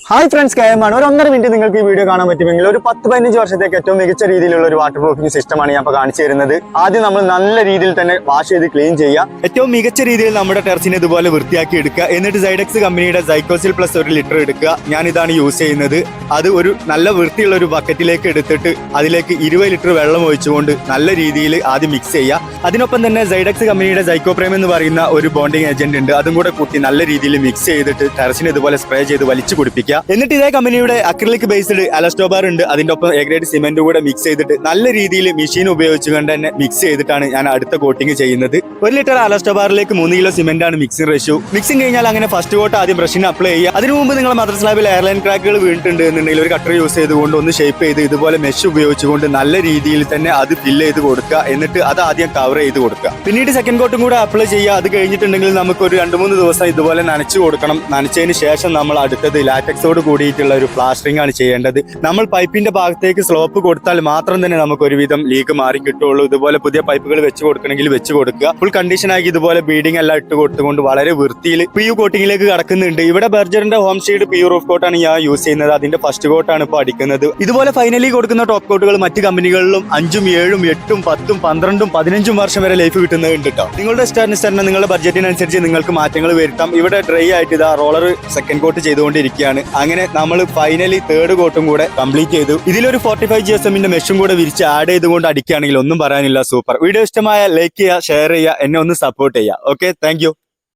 Hi friends, കെയമാണ്. ഒരു 1.5 minute നിങ്ങൾക്ക് ഈ വീഡിയോ കാണാൻ പറ്റുമെങ്കിൽ ഒരു 10-15 വർഷത്തേക്ക് ഏറ്റവും മികച്ച രീതിയിലുള്ള ഒരു വാട്ടർ പ്രൂഫിംഗ് സിസ്റ്റമാണ് ഞാൻ ഇപ്പോൾ കാണിച്ചു തരുന്നത്. ആദ്യം നമ്മൾ നല്ല രീതിയിൽ തന്നെ വാഷ് ചെയ്ത് ക്ലീൻ ചെയ്യുക. ഏറ്റവും മികച്ച രീതിയിൽ നമ്മുടെ ടെറസിനെ ഇതുപോലെ വൃത്തിയാക്കി എടുക്കുക. എന്നിട്ട് സൈഡെക്സ് കമ്പനിയുടെ സൈക്കോസിൽ പ്ലസ് 1 ലിറ്റർ എടുക്കുക. ഞാൻ ഇതാണ് യൂസ് ചെയ്യുന്നത്. അത് ഒരു നല്ല വൃത്തിയുള്ള ഒരു ബക്കറ്റിലേക്ക് എടുത്തിട്ട് അതിലേക്ക് 20 ലിറ്റർ വെള്ളം ഒഴിച്ചുകൊണ്ട് നല്ല രീതിയിൽ ആദ്യം മിക്സ് ചെയ്യുക. അതിനൊപ്പം തന്നെ സൈഡെക്സ് കമ്പനിയുടെ സൈക്കോപ്രേം എന്ന് പറയുന്ന ഒരു ബോണ്ടിങ് ഏജന്റ് ഉണ്ട്. അതും കൂടെ കൂട്ടി നല്ല രീതിയിൽ മിക്സ് ചെയ്തിട്ട് ടെറസിനെ ഇതുപോലെ സ്പ്രേ ചെയ്ത് വലിച്ചു കുടിപ്പിക്കുക. എന്നിട്ട് ഇതേ കമ്പനിയുടെ അക്രിലിക് ബേസ്ഡ് അലസ്റ്റോബാർ ഉണ്ട്. അതിന്റെ ഒപ്പം എ ഗ്രേഡ് സിമെന്റ് കൂടെ മിക്സ് ചെയ്തിട്ട് നല്ല രീതിയിൽ മെഷീൻ ഉപയോഗിച്ചുകൊണ്ട് തന്നെ മിക്സ് ചെയ്തിട്ടാണ് ഞാൻ അടുത്ത കോട്ടിങ് ചെയ്യുന്നത്. 1 ലിറ്റർ അലസ്റ്റോബാറിലേക്ക് 3 കിലോ സിമെന്റ് ആണ് മിക്സിംഗ് റേഷ്യോ. മിക്സിംഗ് കഴിഞ്ഞാൽ അങ്ങനെ ഫസ്റ്റ് കോട്ട് ആദ്യം ബ്രഷിന് അപ്ലൈ ചെയ്യുക. അതിനു മുമ്പ് നിങ്ങൾ മദർ സ്ലാബിൽ എയർലൈൻ ക്രാക്കുകൾ വീണിട്ടുണ്ട് എന്നുണ്ടെങ്കിൽ ഒരു കട്ടർ യൂസ് ചെയ്തുകൊണ്ട് ഒന്ന് ഷേപ്പ് ചെയ്ത് ഇതുപോലെ മെഷ് ഉപയോഗിച്ചുകൊണ്ട് നല്ല രീതിയിൽ തന്നെ അത് ഫില്ല് ചെയ്ത് കൊടുക്കുക. എന്നിട്ട് അത് ആദ്യം കവർ ചെയ്ത് കൊടുക്കുക. പിന്നീട് സെക്കൻഡ് കോട്ടും കൂടെ അപ്ലൈ ചെയ്യുക. അത് കഴിഞ്ഞിട്ടുണ്ടെങ്കിൽ നമുക്ക് ഒരു 2-3 ദിവസം ഇതുപോലെ നനച്ചു കൊടുക്കണം. നനച്ചതിന് ശേഷം നമ്മൾ അടുത്തത് ലാറ്റക്സോട് കൂടിയിട്ടുള്ള ഒരു പ്ലാസ്റ്ററിംഗ് ആണ് ചെയ്യേണ്ടത്. നമ്മൾ പൈപ്പിന്റെ ഭാഗത്തേക്ക് സ്ലോപ്പ് കൊടുത്താൽ മാത്രം തന്നെ നമുക്ക് ഒരുവിധം ലീക്ക് മാറി കിട്ടുള്ളൂ. ഇതുപോലെ പുതിയ പൈപ്പുകൾ വെച്ച് കൊടുക്കണമെങ്കിൽ വെച്ച് കൊടുക്കുക. ഫുൾ കണ്ടീഷനാക്കി ഇതുപോലെ ബീഡിംഗ് എല്ലാം ഇട്ട് കൊടുത്തുകൊണ്ട് വളരെ വൃത്തിയിൽ PU കോട്ടിങ്ങിലേക്ക് കടക്കുന്നുണ്ട്. ഇവിടെ ബെർജറിന്റെ ഹോം ഷീഡ് PU റൂഫ് കോട്ടാണ് ഞാൻ യൂസ് ചെയ്യുന്നത്. അതിന്റെ ഫസ്റ്റ് കോട്ടാണ് ഇപ്പോൾ അടിക്കുന്നത്. ഇതുപോലെ ഫൈനലി കൊടുക്കുന്ന ടോപ്പ് കോട്ടുകൾ മറ്റ് കമ്പനികളിലും 5, 7, 8, 10, 12, 15 വർഷം വരെ ലൈഫ് കിട്ടുന്നുണ്ട് കേട്ടോ. നിങ്ങളുടെ ഇഷ്ടാനുസരണം നിങ്ങളുടെ ബഡ്ജറ്റിനനുസരിച്ച് നിങ്ങൾക്ക് മാറ്റങ്ങൾ വരുത്താം. ഇവിടെ ഡ്രൈ ആയിട്ട് ഇതാ റോളർ സെക്കൻഡ് കോട്ട് ചെയ്തുകൊണ്ടിരിക്കുകയാണ്. അങ്ങനെ നമ്മൾ ഫൈനലി തേർഡ് കോട്ടും കൂടെ കംപ്ലീറ്റ് ചെയ്തു. ഇതിലൊരു 45 GSM മെഷും കൂടെ വിരിച്ച് ആഡ് ചെയ്തുകൊണ്ട് അടിക്കുകയാണെങ്കിൽ ഒന്നും പറയാനില്ല. സൂപ്പർ. വീഡിയോ ഇഷ്ടമായ ലൈക്ക് ചെയ്യുക, ഷെയർ ചെയ്യുക, എന്നെ ഒന്ന് സപ്പോർട്ട് ചെയ്യുക. Okay, thank you.